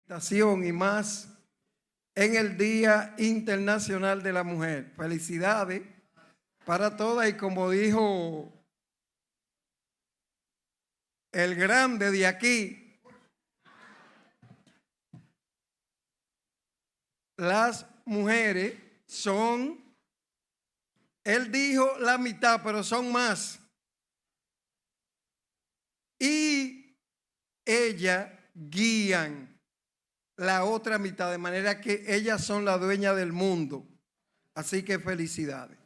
Y más en el Día Internacional de la Mujer. Felicidades para todas, y como dijo el grande de aquí, las mujeres son, él dijo la mitad, pero son más. Y ellas guían la otra mitad, de manera que ellas son la dueña del mundo. Así que felicidades.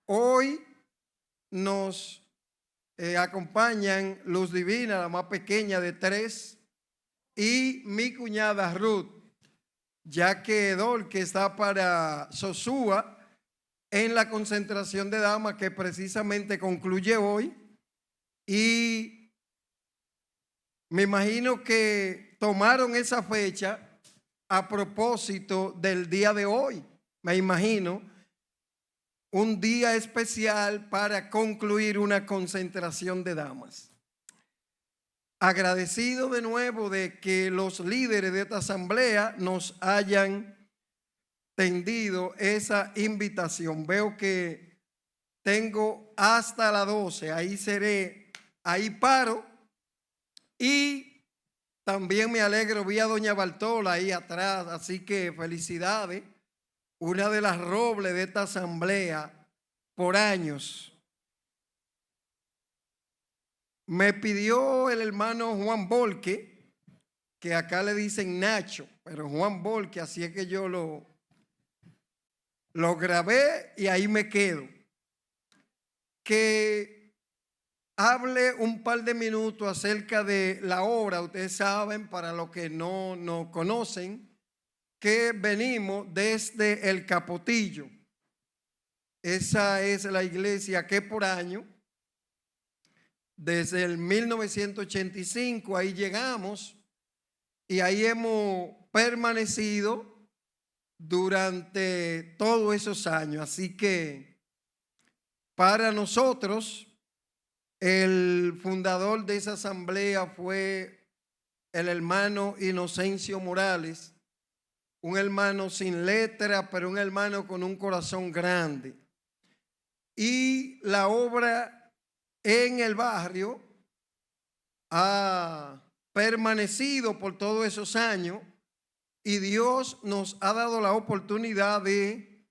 Hoy nos acompañan Luz Divina, la más pequeña de 3, y mi cuñada Ruth, ya que Dorque está para Sosúa en la concentración de damas que precisamente concluye hoy, y me imagino que tomaron esa fecha a propósito del día de hoy. Me imagino un día especial para concluir una concentración de damas. Agradecido de nuevo de que los líderes de esta asamblea nos hayan tendido esa invitación. Veo que tengo hasta las 12, ahí seré, ahí paro. Y también me alegro, vi a doña Bartola ahí atrás, así que felicidades. Una de las robles de esta asamblea por años. Me pidió el hermano Juan Volque, que acá le dicen Nacho, pero Juan Volque, así es que yo lo grabé y ahí me quedo, que hable un par de minutos acerca de la obra. Ustedes saben, para los que no conocen, que venimos desde el Capotillo. Esa es la iglesia que por año, desde el 1985, ahí llegamos y ahí hemos permanecido durante todos esos años. Así que para nosotros, el fundador de esa asamblea fue el hermano Inocencio Morales, un hermano sin letra, pero un hermano con un corazón grande. Y la obra en el barrio ha permanecido por todos esos años, y Dios nos ha dado la oportunidad de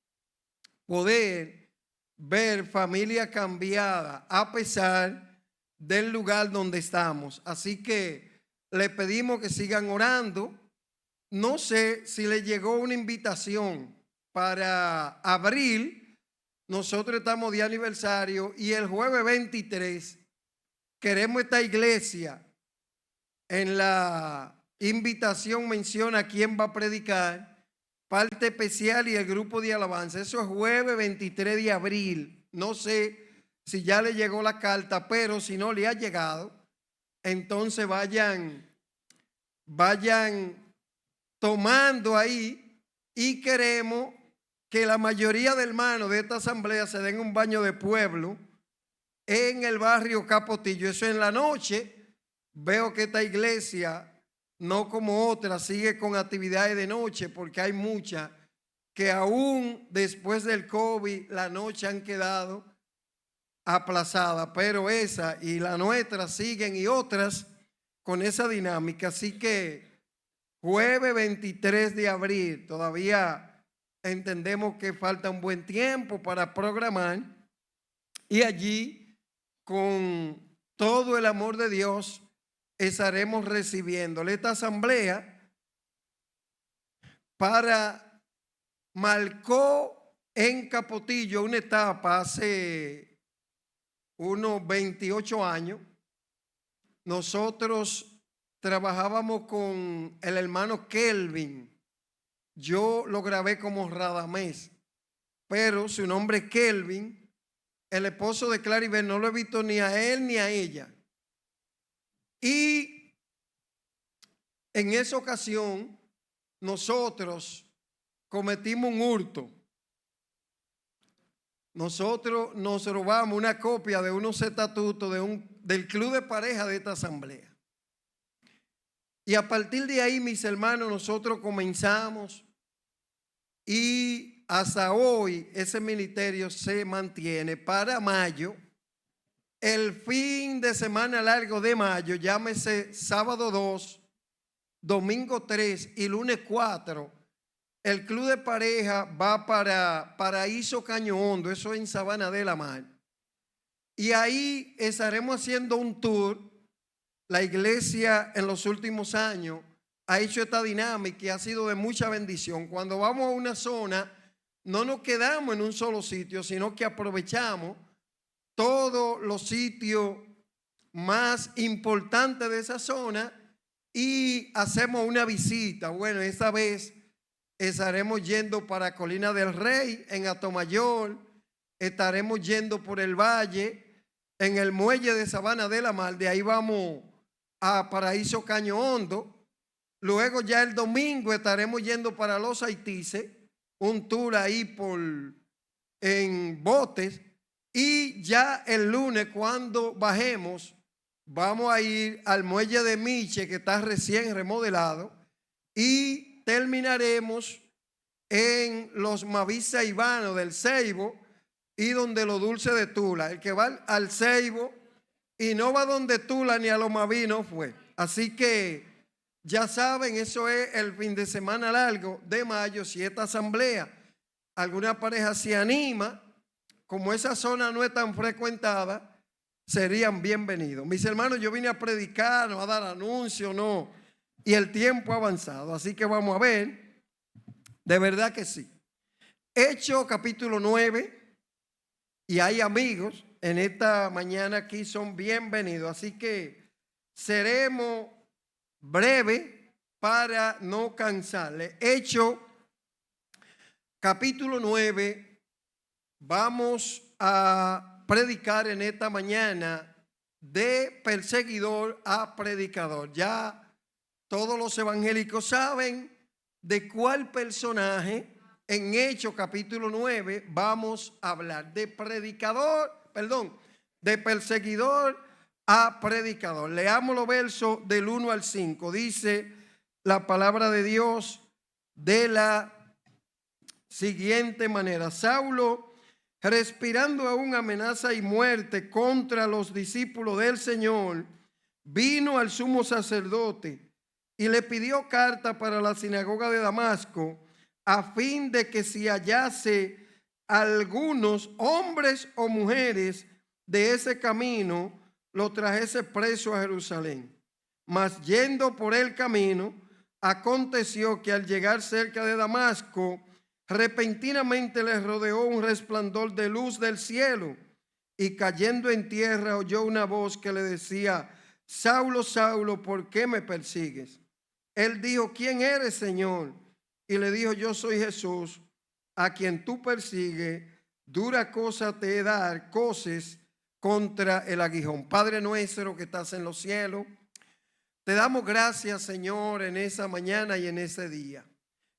poder ver familia cambiada a pesar del lugar donde estamos. Así que le pedimos que sigan orando. No sé si le llegó una invitación para abril. Nosotros estamos de aniversario y el jueves 23 queremos esta iglesia. En la invitación menciona quién va a predicar, parte especial y el grupo de alabanza. Eso es jueves 23 de abril. No sé si ya le llegó la carta, pero si no le ha llegado, entonces vayan tomando ahí, y queremos que la mayoría de hermanos de esta asamblea se den un baño de pueblo en el barrio Capotillo. Eso en la noche. Veo que esta iglesia, no como otra, sigue con actividades de noche, porque hay muchas que aún después del COVID la noche han quedado aplazadas, pero esa y la nuestra siguen, y otras con esa dinámica. Así que jueves 23 de abril, todavía entendemos que falta un buen tiempo para programar, y allí con todo el amor de Dios estaremos recibiéndole. Esta asamblea marcó en Capotillo una etapa hace unos 28 años. Nosotros trabajábamos con el hermano Kelvin. Yo lo grabé como Radamés, pero su nombre es Kelvin, el esposo de Claribel. No lo he visto ni a él ni a ella. Y en esa ocasión nosotros cometimos un hurto. Nosotros nos robamos una copia de unos estatutos del club de pareja de esta asamblea. Y a partir de ahí, mis hermanos, nosotros comenzamos y hasta hoy ese ministerio se mantiene. Para mayo, el fin de semana largo de mayo, llámese sábado 2, domingo 3 y lunes 4, el club de pareja va para Paraíso Caño Hondo, eso en Sabana de la Mar. Y ahí estaremos haciendo un tour. La iglesia en los últimos años ha hecho esta dinámica y ha sido de mucha bendición. Cuando vamos a una zona, no nos quedamos en un solo sitio, sino que aprovechamos todos los sitios más importantes de esa zona y hacemos una visita. Bueno, esta vez estaremos yendo para Colina del Rey, en Atomayor, estaremos yendo por el valle, en el muelle de Sabana de la Mar, de ahí vamos a Paraíso Caño Hondo. Luego ya el domingo estaremos yendo para Los Haitises, un tour ahí en botes. Y ya el lunes cuando bajemos vamos a ir al muelle de Miche, que está recién remodelado, y terminaremos en los Maví Ceibanos del Ceibo y donde los Dulces de Tula. El que va al Ceibo y no va donde Tula ni a los Maví no fue. Así que ya saben, eso es el fin de semana largo de mayo. Si esta asamblea, alguna pareja se anima, como esa zona no es tan frecuentada, serían bienvenidos. Mis hermanos, yo vine a predicar, no a dar anuncios, no. Y el tiempo ha avanzado, así que vamos a ver. De verdad que sí. Hechos capítulo 9. Y hay amigos en esta mañana aquí, son bienvenidos. Así que seremos breves para no cansarle. Hechos capítulo 9. Vamos a predicar en esta mañana de perseguidor a predicador. Ya todos los evangélicos saben de cuál personaje en Hechos capítulo 9 vamos a hablar. De perseguidor a predicador. Leamos los versos del 1 al 5. Dice la palabra de Dios de la siguiente manera. Saulo, respirando aún amenaza y muerte contra los discípulos del Señor, vino al sumo sacerdote y le pidió carta para la sinagoga de Damasco, a fin de que si hallase algunos hombres o mujeres de ese camino, lo trajese preso a Jerusalén. Mas yendo por el camino, aconteció que al llegar cerca de Damasco, repentinamente le rodeó un resplandor de luz del cielo, y cayendo en tierra oyó una voz que le decía: Saulo, Saulo, ¿por qué me persigues? Él dijo: ¿quién eres, Señor? Y le dijo: yo soy Jesús, a quien tú persigues. Dura cosa te he dar coces contra el aguijón. Padre nuestro que estás en los cielos, te damos gracias, Señor, en esa mañana y en ese día.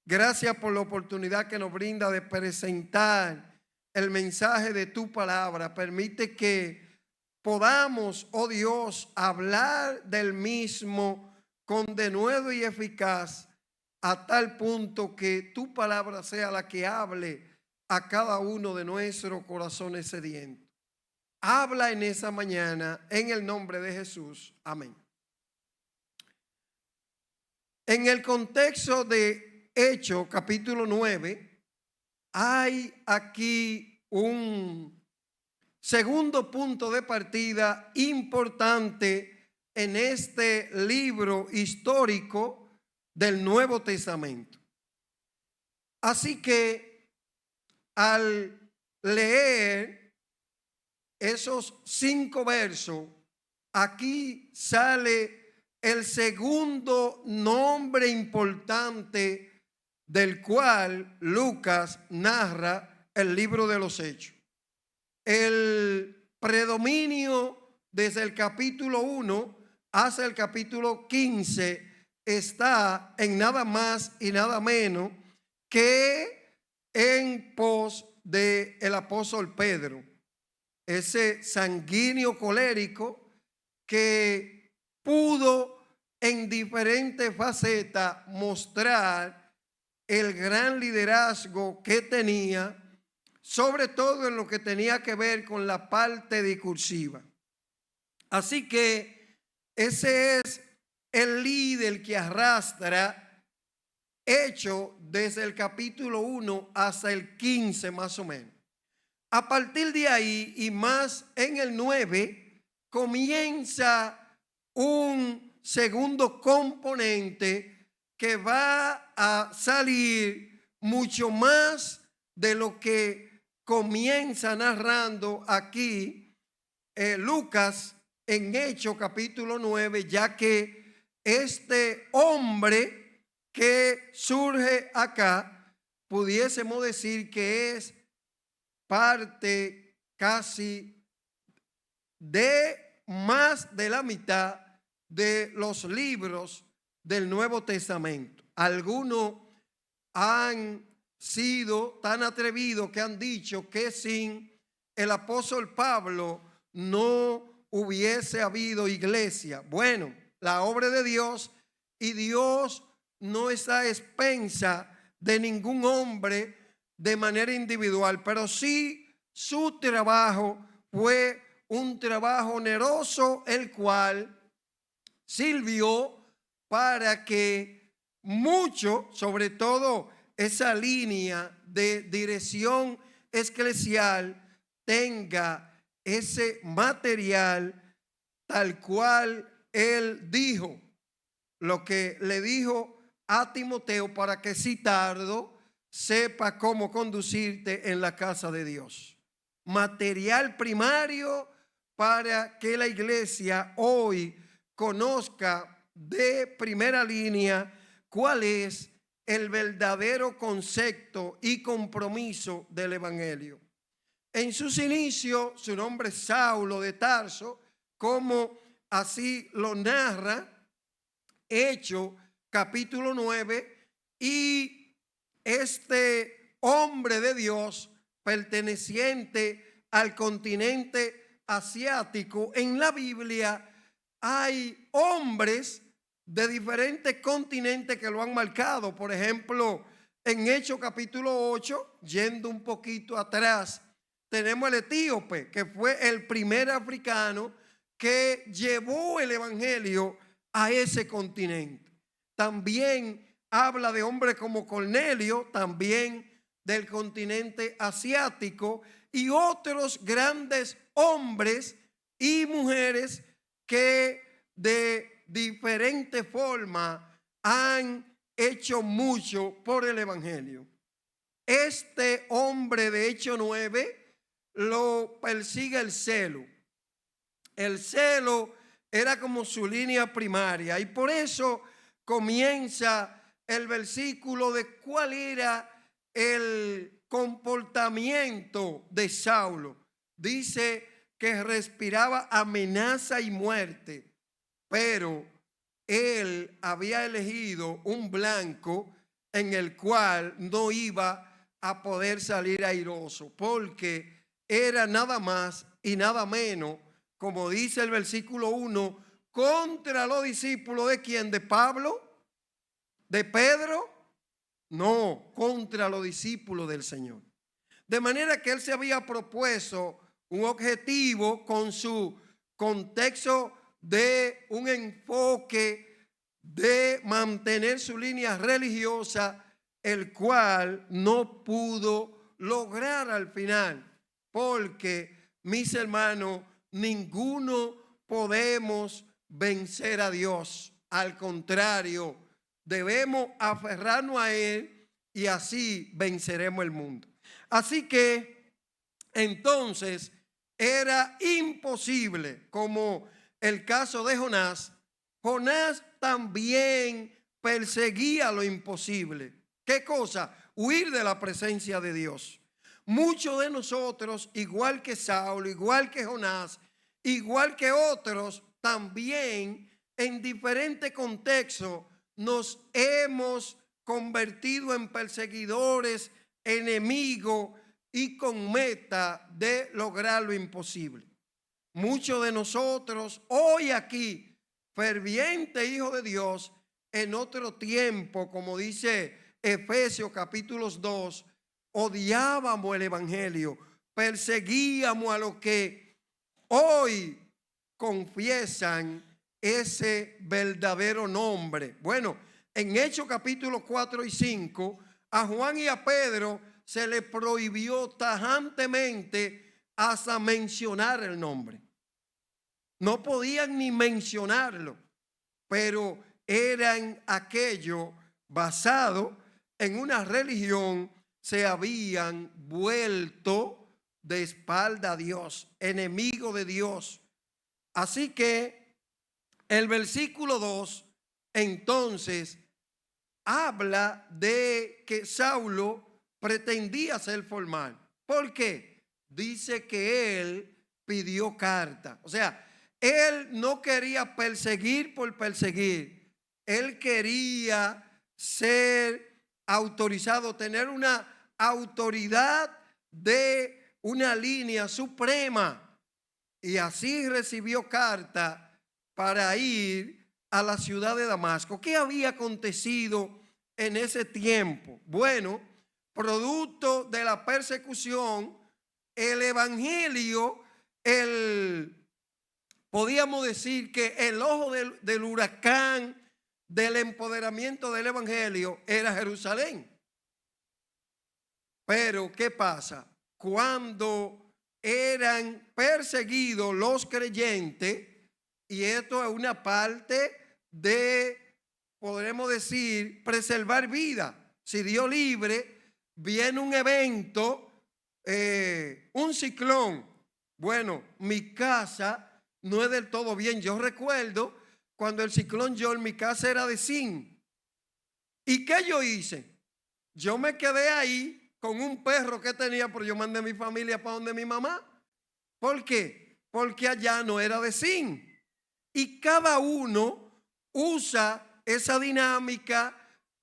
Gracias por la oportunidad que nos brinda de presentar el mensaje de tu palabra. Permite que podamos, oh Dios, hablar del mismo con denuedo y eficaz, a tal punto que tu palabra sea la que hable a cada uno de nuestros corazones sedientos. Habla en esa mañana en el nombre de Jesús. Amén. En el contexto de Hechos capítulo 9, hay aquí un segundo punto de partida importante en este libro histórico del Nuevo Testamento. Así que al leer esos 5 versos, aquí sale el segundo nombre importante del cual Lucas narra el libro de los Hechos. El predominio desde el capítulo 1 hasta el capítulo 15 está en nada más y nada menos que en pos del apóstol Pedro, ese sanguíneo colérico que pudo en diferentes facetas mostrar el gran liderazgo que tenía, sobre todo en lo que tenía que ver con la parte discursiva. Así que ese es el líder que arrastra Hecho desde el capítulo 1 hasta el 15 más o menos. A partir de ahí y más en el 9 comienza un segundo componente que va a salir mucho más de lo que comienza narrando aquí Lucas en Hechos capítulo 9, ya que este hombre que surge acá, pudiésemos decir que es parte casi de más de la mitad de los libros del Nuevo Testamento. Algunos han sido tan atrevidos que han dicho que sin el apóstol Pablo no hubiese habido iglesia. Bueno, la obra de Dios, y Dios no está a expensa de ningún hombre de manera individual, pero sí su trabajo fue un trabajo oneroso, el cual sirvió para que mucho, sobre todo esa línea de dirección eclesial, tenga ese material tal cual él dijo, lo que le dijo a Timoteo, para que si tardo sepa cómo conducirte en la casa de Dios. Material primario para que la iglesia hoy conozca de primera línea cuál es el verdadero concepto y compromiso del evangelio. En sus inicios, su nombre es Saulo de Tarso, como así lo narra Hechos capítulo 9, y este hombre de Dios perteneciente al continente asiático, en la Biblia hay hombres de diferentes continentes que lo han marcado. Por ejemplo, en Hechos capítulo 8, yendo un poquito atrás, tenemos el etíope, que fue el primer africano que llevó el evangelio a ese continente. También habla de hombres como Cornelio, también del continente asiático, y otros grandes hombres y mujeres que de diferente forma han hecho mucho por el evangelio. Este hombre de Hechos 9 lo persigue el celo. El celo era como su línea primaria, y por eso comienza el versículo de cuál era el comportamiento de Saulo. Dice que respiraba amenaza y muerte, pero él había elegido un blanco en el cual no iba a poder salir airoso, porque era nada más y nada menos, como dice el versículo 1, contra los discípulos de quién, de Pablo, de Pedro, no, contra los discípulos del Señor. De manera que él se había propuesto un objetivo con su contexto de un enfoque de mantener su línea religiosa, el cual no pudo lograr al final, porque, mis hermanos, ninguno podemos vencer a Dios. Al contrario, debemos aferrarnos a Él y así venceremos el mundo. Así que entonces era imposible, como el caso de Jonás. Jonás también perseguía lo imposible. ¿Qué cosa? Huir de la presencia de Dios. Muchos de nosotros, igual que Saulo, igual que Jonás, igual que otros, también en diferentes contextos nos hemos convertido en perseguidores, enemigos y con meta de lograr lo imposible. Muchos de nosotros hoy aquí ferviente hijo de Dios, en otro tiempo, como dice Efesios capítulos 2, odiábamos el evangelio, perseguíamos a los que hoy confiesan ese verdadero nombre. Bueno, en Hechos capítulos 4 y 5, a Juan y a Pedro se le prohibió tajantemente hasta mencionar el nombre. No podían ni mencionarlo, pero eran aquello basado en una religión, se habían vuelto de espalda a Dios, enemigo de Dios. Así que el versículo 2 entonces habla de que Saulo pretendía ser formal. ¿Por qué? Dice que él pidió carta. O sea, él no quería perseguir por perseguir. Él quería ser autorizado, tener una autoridad de una línea suprema. Y así recibió carta para ir a la ciudad de Damasco. ¿Qué había acontecido en ese tiempo? Bueno, producto de la persecución, el evangelio, podíamos decir que el ojo del huracán del empoderamiento del evangelio era Jerusalén. Pero ¿qué pasa? Cuando eran perseguidos los creyentes, y esto es una parte de, podremos decir, preservar vida. Si Dios libre, viene un evento, un ciclón. Bueno, mi casa no es del todo bien. Yo recuerdo cuando el ciclón John, mi casa era de zinc. ¿Y qué yo hice? Yo me quedé ahí con un perro que tenía, pero yo mandé a mi familia para donde mi mamá. ¿Por qué? Porque allá no era de zinc. Y cada uno usa esa dinámica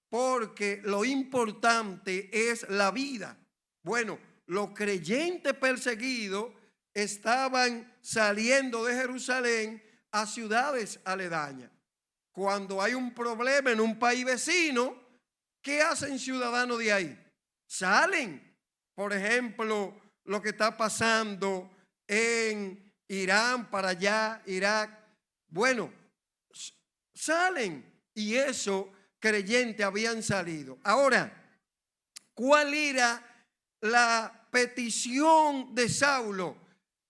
porque lo importante es la vida. Bueno, los creyentes perseguidos estaban saliendo de Jerusalén a ciudades aledañas. Cuando hay un problema en un país vecino, ¿qué hacen ciudadanos de ahí? Salen. Por ejemplo, lo que está pasando en Irán, para allá, Irak. Bueno, salen, y esos creyentes habían salido. Ahora, ¿cuál era la petición de Saulo?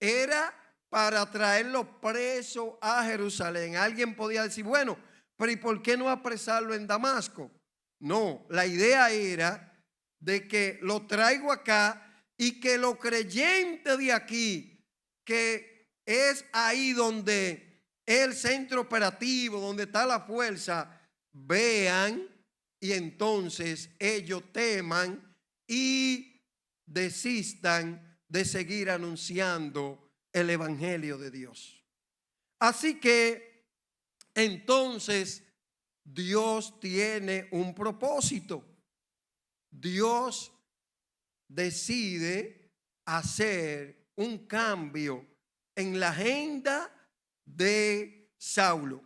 Era para traerlo preso a Jerusalén. Alguien podía decir, bueno, pero ¿y por qué no apresarlo en Damasco? No, la idea era de que lo traigo acá y que los creyentes de aquí, que es ahí donde el centro operativo, donde está la fuerza, vean, y entonces ellos teman y desistan de seguir anunciando el evangelio de Dios. Así que entonces Dios tiene un propósito. Dios decide hacer un cambio en la agenda de Saulo.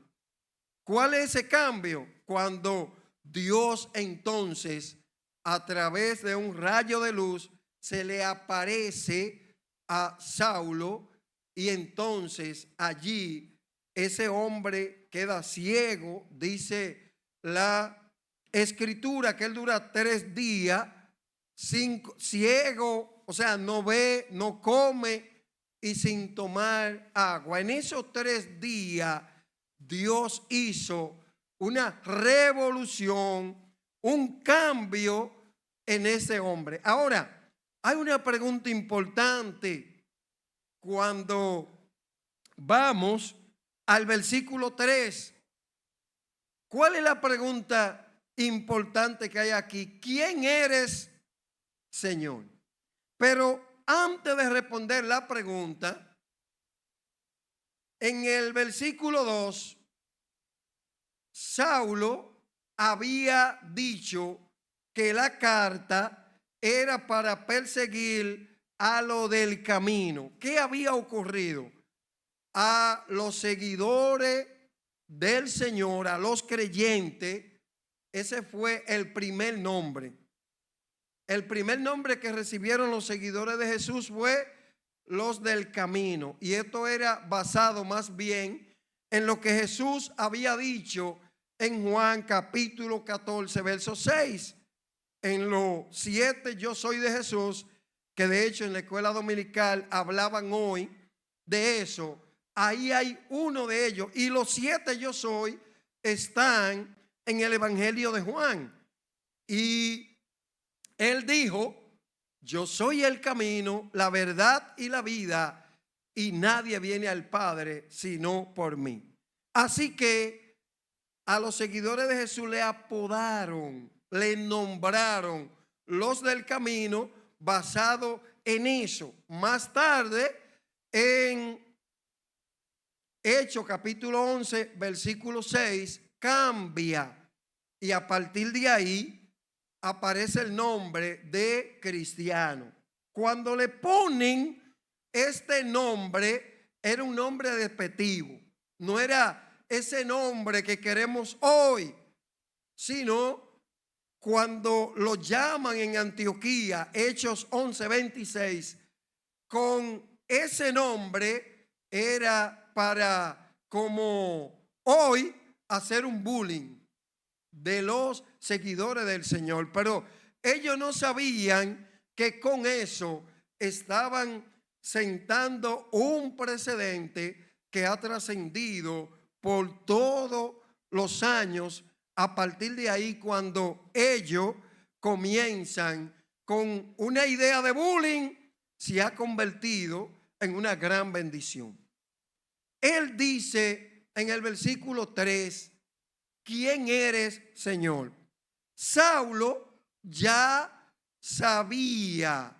¿Cuál es ese cambio? Cuando Dios entonces, a través de un rayo de luz, se le aparece a Saulo, y entonces allí ese hombre queda ciego. Dice la escritura que él dura 3 días ciego, o sea, no ve, no come y sin tomar agua. En esos 3 días Dios hizo una revolución, un cambio en ese hombre. Ahora, hay una pregunta importante cuando vamos al versículo 3. ¿Cuál es la pregunta importante que hay aquí? ¿Quién eres, Señor? Pero antes de responder la pregunta, en el versículo 2, Saulo había dicho que la carta era para perseguir a lo del camino. ¿Qué había ocurrido? A los seguidores del Señor a los creyentes, ese fue el primer nombre. El primer nombre que recibieron los seguidores de Jesús fue los del camino. Y esto era basado más bien en lo que Jesús había dicho en Juan capítulo 14, verso 6. En los 7 yo soy de Jesús, que de hecho en la escuela dominical hablaban hoy de eso. Ahí hay uno de ellos. Y los 7 yo soy están en el Evangelio de Juan. Y él dijo: yo soy el camino, la verdad y la vida, y nadie viene al Padre sino por mí. Así que a los seguidores de Jesús le apodaron, le nombraron los del camino basado en eso. Más tarde, en Hechos capítulo 11, versículo 6, cambia, y a partir de ahí aparece el nombre de cristiano. Cuando le ponen este nombre, era un nombre despectivo. No era ese nombre que queremos hoy, sino cuando lo llaman en Antioquía, Hechos 11:26, con ese nombre era para, como hoy, hacer un bullying de los seguidores del Señor. Pero ellos no sabían que con eso estaban sentando un precedente que ha trascendido por todos los años. A partir de ahí, cuando ellos comienzan con una idea de bullying, se ha convertido en una gran bendición. Él dice en el versículo 3, ¿quién eres, Señor? Saulo ya sabía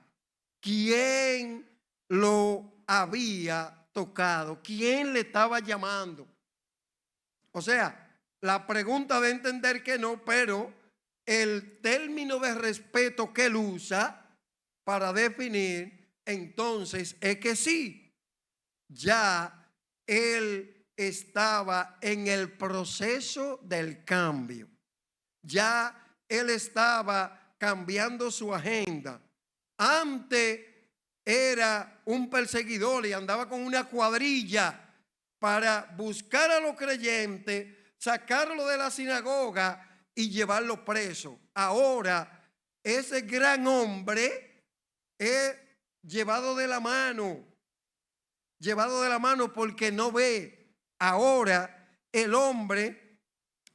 quién lo había tocado, quién le estaba llamando. O sea, la pregunta de entender que no, pero el término de respeto que él usa para definir entonces es que sí, ya él estaba en el proceso del cambio. Ya él estaba cambiando su agenda. Antes era un perseguidor y andaba con una cuadrilla para buscar a los creyentes, sacarlo de la sinagoga y llevarlo preso. Ahora ese gran hombre es llevado de la mano porque no ve. Ahora el hombre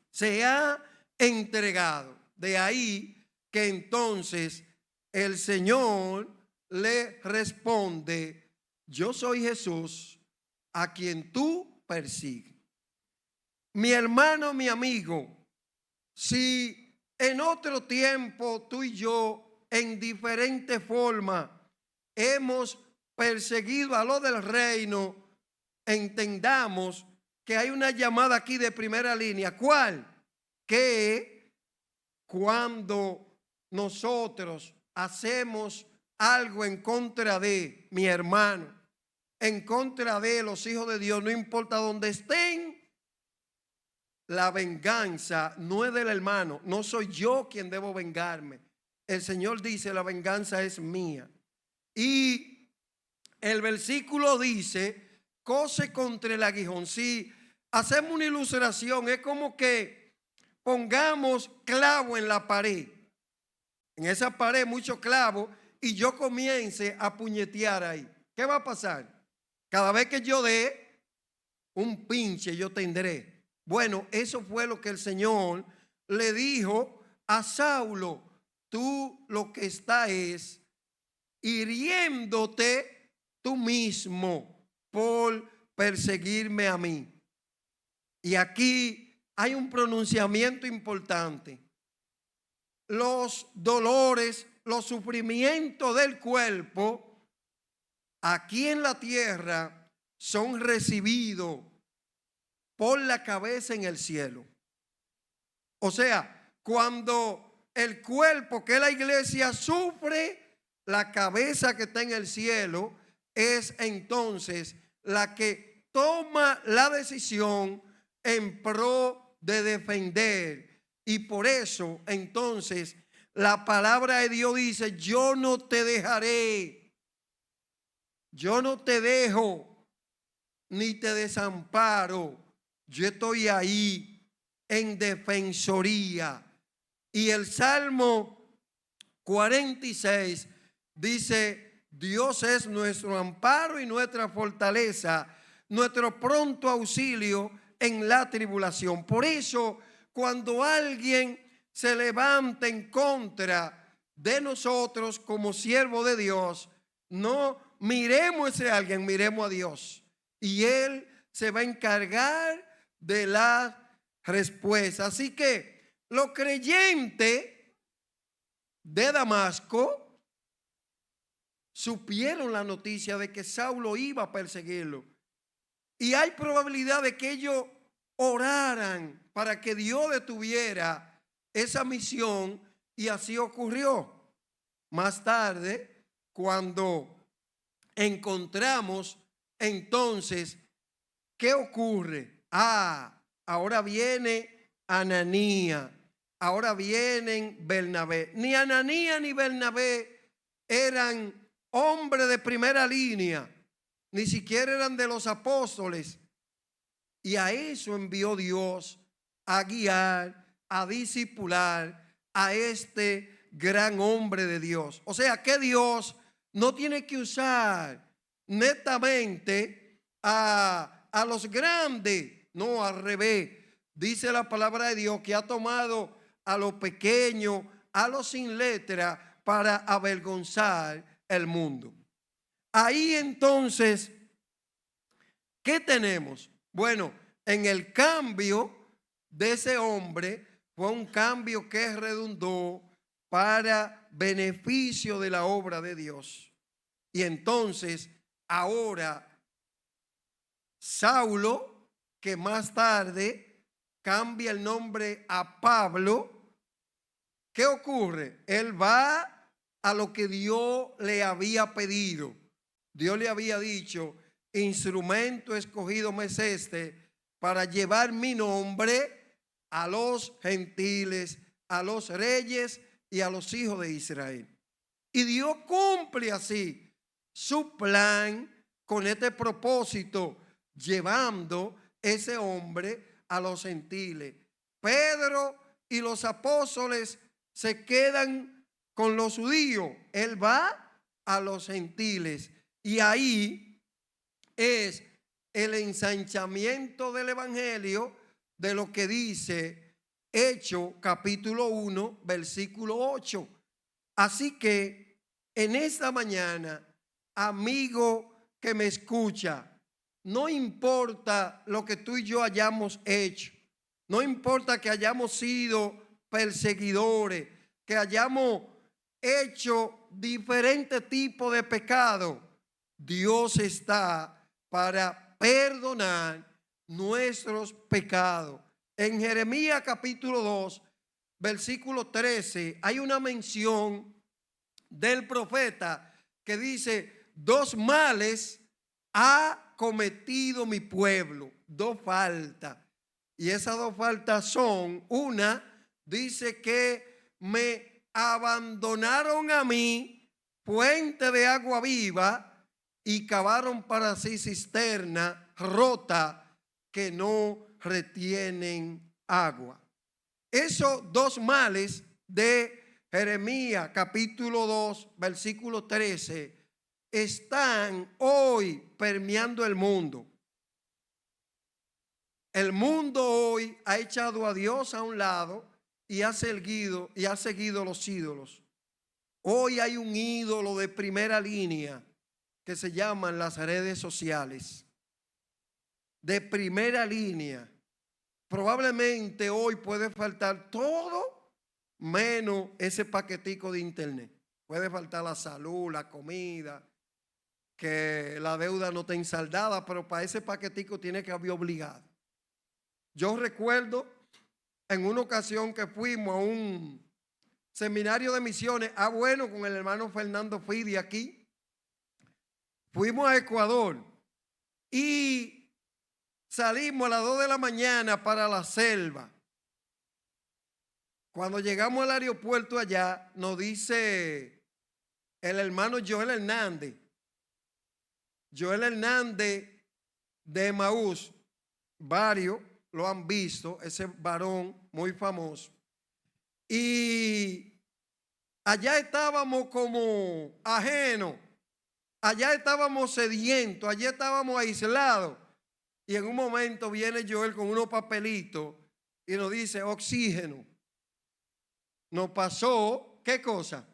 se ha entregado. De ahí que entonces el Señor le responde: yo soy Jesús a quien tú persigues. Mi hermano, mi amigo, si en otro tiempo tú y yo en diferente forma hemos perseguido a lo del reino, entendamos que hay una llamada aquí de primera línea. ¿Cuál? Que cuando nosotros hacemos algo en contra de mi hermano, en contra de los hijos de Dios, no importa dónde estén, la venganza no es del hermano. No soy yo quien debo vengarme. El Señor dice: la venganza es mía. Y el versículo dice: cose contra el aguijón. Si hacemos una ilustración, es como que pongamos clavo en la pared. En esa pared mucho clavo, y yo comience a puñetear ahí. ¿Qué va a pasar? Cada vez que yo dé un pinche, yo tendré. Bueno, eso fue lo que el Señor le dijo a Saulo: tú lo que estás es hiriéndote tú mismo por perseguirme a mí. Y aquí hay un pronunciamiento importante. Los dolores, los sufrimientos del cuerpo aquí en la tierra son recibidos por la cabeza en el cielo. O sea, cuando el cuerpo, que es la iglesia, sufre, la cabeza que está en el cielo es entonces la que toma la decisión en pro de defender. Y por eso, entonces, la palabra de Dios dice: yo no te dejaré, yo no te dejo, ni te desamparo. Yo estoy ahí en defensoría. Y el Salmo 46 dice: Dios es nuestro amparo y nuestra fortaleza, nuestro pronto auxilio en la tribulación. Por eso, cuando alguien se levanta en contra de nosotros como siervo de Dios, no miremos a ese alguien, miremos a Dios. Y Él se va a encargar de la respuesta. Así que los creyentes de Damasco supieron la noticia de que Saulo iba a perseguirlo. Y hay probabilidad de que ellos oraran para que Dios detuviera esa misión, y así ocurrió. Más tarde, cuando encontramos entonces, ¿qué ocurre? Ahora viene Ananías, ahora vienen Bernabé. Ni Ananías ni Bernabé eran hombres de primera línea, ni siquiera eran de los apóstoles. Y a eso envió Dios, a guiar, a discipular a este gran hombre de Dios. O sea que Dios no tiene que usar netamente a los grandes, no, al revés. Dice la palabra de Dios que ha tomado a los pequeños, a los sin letra, para avergonzar el mundo. Ahí entonces, ¿qué tenemos? Bueno, en el cambio de ese hombre fue un cambio que redundó para beneficio de la obra de Dios. Y entonces, ahora, Saulo, que más tarde cambia el nombre a Pablo, ¿qué ocurre? Él va a lo que Dios le había pedido. Dios le había dicho: instrumento escogido me es este para llevar mi nombre a los gentiles, a los reyes y a los hijos de Israel. Y Dios cumple así su plan con este propósito, llevando ese hombre a los gentiles. Pedro y los apóstoles se quedan con los judíos. Él va a los gentiles. Y ahí es el ensanchamiento del evangelio de lo que dice Hechos capítulo 1, versículo 8. Así que en esta mañana, amigo que me escucha, no importa lo que tú y yo hayamos hecho, no importa que hayamos sido perseguidores, que hayamos hecho diferentes tipos de pecado, Dios está para perdonar nuestros pecados. En Jeremías capítulo 2, versículo 13, hay una mención del profeta que dice: dos males ha cometido mi pueblo, dos faltas. Y esas dos faltas son: una, dice que me abandonaron a mí, fuente de agua viva, y cavaron para sí cisterna rota que no retienen agua. Esos dos males de Jeremías capítulo 2, versículo 13, están hoy permeando el mundo. El mundo hoy ha echado a Dios a un lado y ha seguido los ídolos. Hoy hay un ídolo de primera línea que se llaman las redes sociales. De primera línea. Probablemente hoy puede faltar todo menos ese paquetico de internet. Puede faltar la salud, la comida, que la deuda no está ensaldada, pero para ese paquetico tiene que haber obligado. Yo recuerdo en una ocasión que fuimos a un seminario de misiones, bueno, con el hermano Fernando Fidi aquí. Fuimos a Ecuador y salimos a las 2 de la mañana para la selva. Cuando llegamos al aeropuerto allá, nos dice el hermano Joel Hernández de Emaús, varios lo han visto, ese varón muy famoso. Y allá estábamos como ajenos, allá estábamos sedientos, allá estábamos aislados. Y en un momento viene Joel con unos papelitos y nos dice oxígeno. Nos pasó, ¿qué cosa?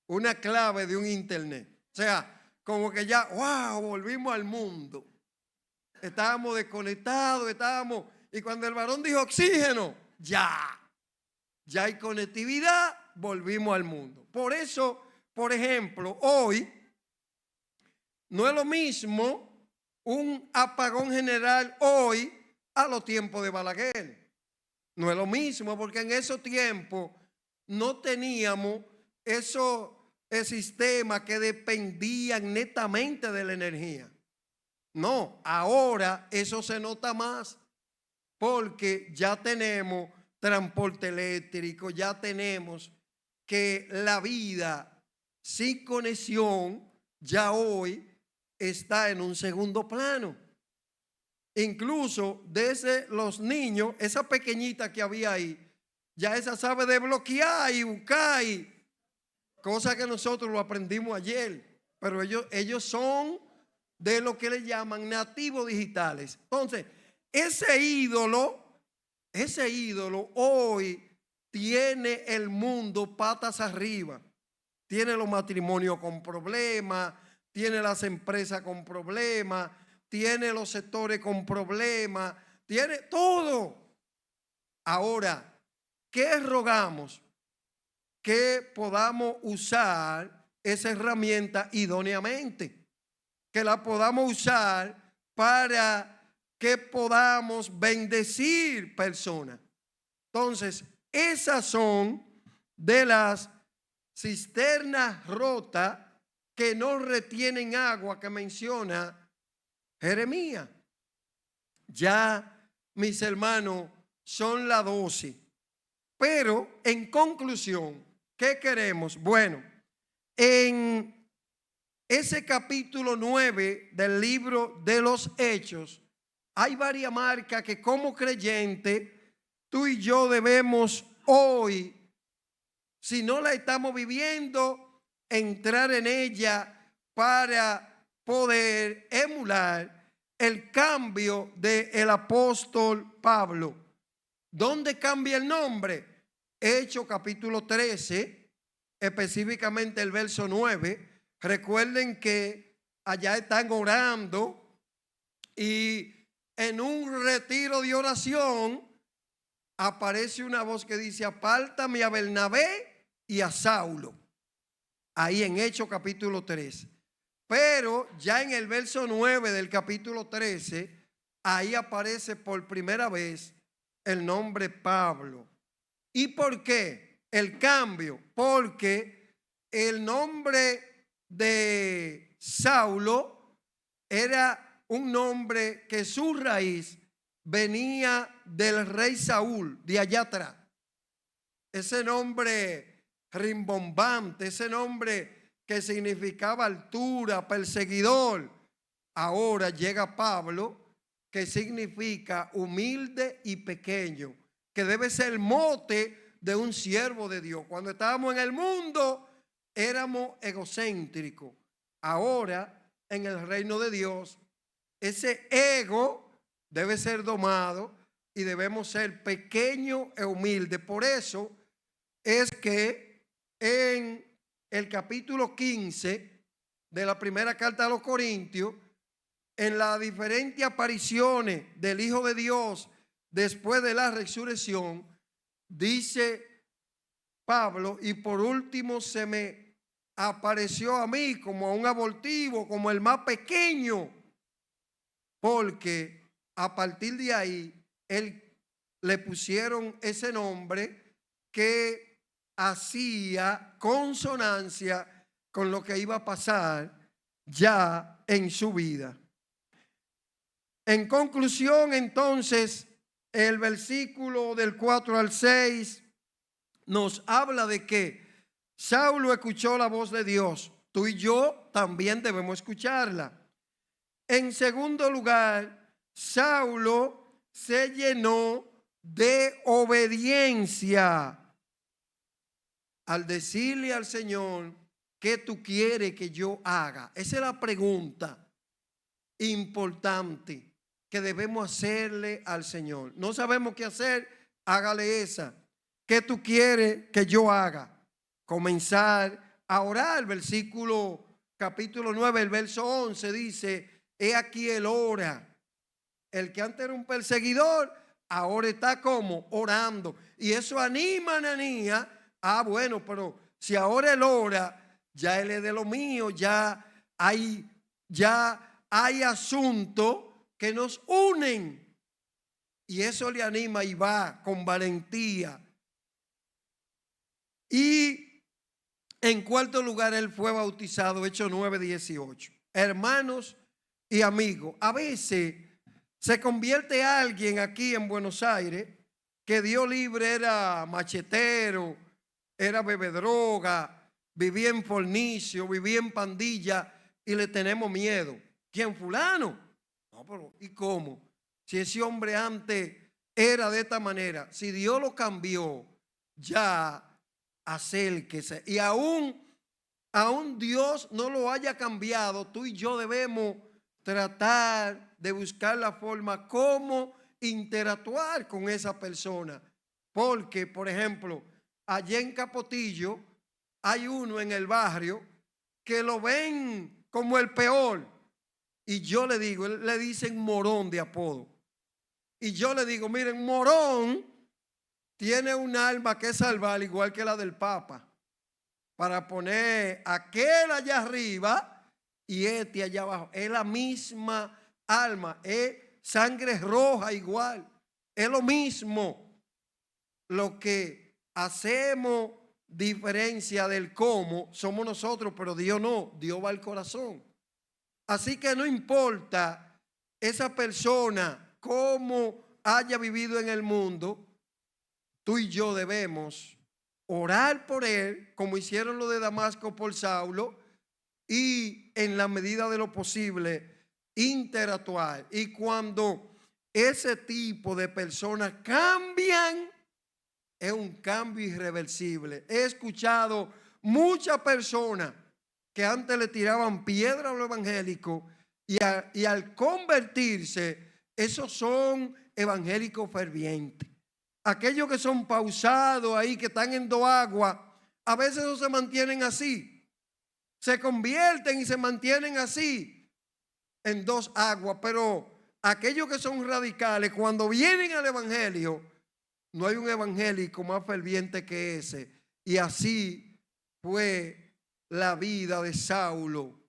Una clave de un internet. O sea, como que ya, wow, volvimos al mundo. Estábamos desconectados, y cuando el varón dijo oxígeno, ya hay conectividad, volvimos al mundo. Por eso, por ejemplo, hoy no es lo mismo un apagón general hoy a los tiempos de Balaguer. No es lo mismo, porque en esos tiempos no teníamos esos sistemas que dependían netamente de la energía. No, ahora eso se nota más porque ya tenemos transporte eléctrico, ya tenemos que la vida sin conexión ya hoy está en un segundo plano. Incluso desde los niños, esa pequeñita que había ahí, ya esa sabe desbloquear y buscar, cosa que nosotros lo aprendimos ayer, pero ellos son de lo que le llaman nativos digitales. Entonces, ese ídolo hoy tiene el mundo patas arriba. Tiene los matrimonios con problemas, tiene las empresas con problemas, tiene los sectores con problemas, tiene todo. Ahora, ¿qué rogamos? Que podamos usar esa herramienta idóneamente, que la podamos usar para que podamos bendecir personas. Entonces, esas son de las cisternas rotas que no retienen agua que menciona Jeremías. Ya, mis hermanos, son las 12. Pero, en conclusión, ¿qué queremos? Bueno, en ese capítulo 9 del libro de los Hechos, hay varias marcas que como creyente tú y yo debemos hoy, si no la estamos viviendo, entrar en ella para poder emular el cambio del apóstol Pablo. ¿Dónde cambia el nombre? Hechos capítulo 13, específicamente el verso 9. Recuerden que allá están orando y en un retiro de oración aparece una voz que dice: apártame a Bernabé y a Saulo. Ahí en Hechos capítulo 13. Pero ya en el verso 9 del capítulo 13, ahí aparece por primera vez el nombre Pablo. ¿Y por qué el cambio? Porque el nombre de Saulo era un nombre que su raíz venía del rey Saúl, de allá atrás. Ese nombre rimbombante, ese nombre que significaba altura, perseguidor. Ahora llega Pablo, que significa humilde y pequeño, que debe ser el mote de un siervo de Dios. Cuando estábamos en el mundo éramos egocéntricos. Ahora en el reino de Dios ese ego debe ser domado y debemos ser pequeños e humildes. Por eso es que en el capítulo 15 de la primera carta a los Corintios, en las diferentes apariciones del Hijo de Dios después de la resurrección, dice Pablo: y por último se me apareció a mí como a un abortivo, como el más pequeño, porque a partir de ahí él le pusieron ese nombre que hacía consonancia con lo que iba a pasar ya en su vida. En conclusión, entonces, el versículo del 4 al 6 nos habla de que Saulo escuchó la voz de Dios. Tú y yo también debemos escucharla. En segundo lugar, Saulo se llenó de obediencia al decirle al Señor: ¿qué tú quieres que yo haga? Esa es la pregunta importante que debemos hacerle al Señor. No sabemos qué hacer, hágale esa. ¿Qué tú quieres que yo haga? Comenzar a orar. Versículo capítulo 9, el verso 11 dice: he aquí él ora. El que antes era un perseguidor, ahora está como orando. Y eso anima a Ananías. Bueno, pero si ahora él ora, ya él es de lo mío, ya hay asuntos que nos unen. Y eso le anima y va con valentía. Y en cuarto lugar, él fue bautizado, Hechos 9:18. Hermanos y amigos, a veces se convierte alguien aquí en Buenos Aires que Dios libre era machetero, era bebedroga, vivía en fornicio, vivía en pandilla y le tenemos miedo. ¿Quién? Fulano. No, pero ¿y cómo? Si ese hombre antes era de esta manera, si Dios lo cambió, ya acérquese. Y aún Dios no lo haya cambiado, tú y yo debemos tratar de buscar la forma como interactuar con esa persona. Porque, por ejemplo, allá en Capotillo hay uno en el barrio que lo ven como el peor. Y yo le digo, le dicen Morón de apodo. Y yo le digo: miren, Morón tiene un alma que salvar igual que la del Papa, para poner aquel allá arriba y este allá abajo. Es la misma alma, es sangre roja igual, es lo mismo. Lo que hacemos diferencia del cómo somos nosotros, pero Dios no, Dios va al corazón. Así que no importa esa persona cómo haya vivido en el mundo, tú y yo debemos orar por él, como hicieron los de Damasco por Saulo, y en la medida de lo posible interactuar. Y cuando ese tipo de personas cambian, es un cambio irreversible. He escuchado muchas personas que antes le tiraban piedra a los evangélicos y al convertirse, esos son evangélicos fervientes. Aquellos que son pausados ahí, que están en dos aguas, a veces no se mantienen así. Se convierten y se mantienen así en dos aguas. Pero aquellos que son radicales, cuando vienen al evangelio, no hay un evangélico más ferviente que ese. Y así fue la vida de Saulo,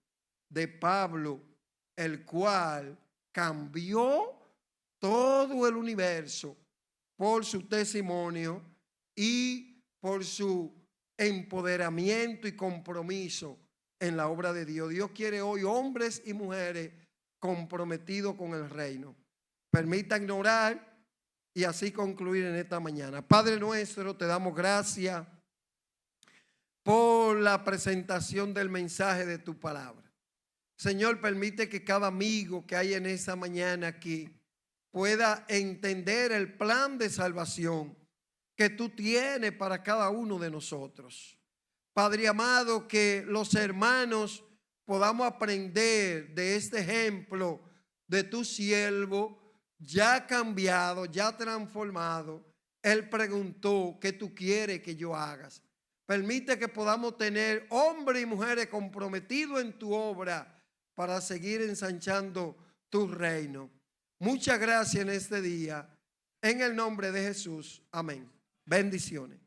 de Pablo, el cual cambió todo el universo por su testimonio y por su empoderamiento y compromiso en la obra de Dios. Dios quiere hoy hombres y mujeres comprometidos con el reino. Permitan orar y así concluir en esta mañana. Padre nuestro, te damos gracias por la presentación del mensaje de tu palabra. Señor, permite que cada amigo que hay en esta mañana aquí pueda entender el plan de salvación que tú tienes para cada uno de nosotros. Padre amado, que los hermanos podamos aprender de este ejemplo de tu siervo, ya cambiado, ya transformado. Él preguntó: ¿qué tú quieres que yo hagas? Permite que podamos tener hombres y mujeres comprometidos en tu obra para seguir ensanchando tu reino. Muchas gracias en este día. En el nombre de Jesús. Amén. Bendiciones.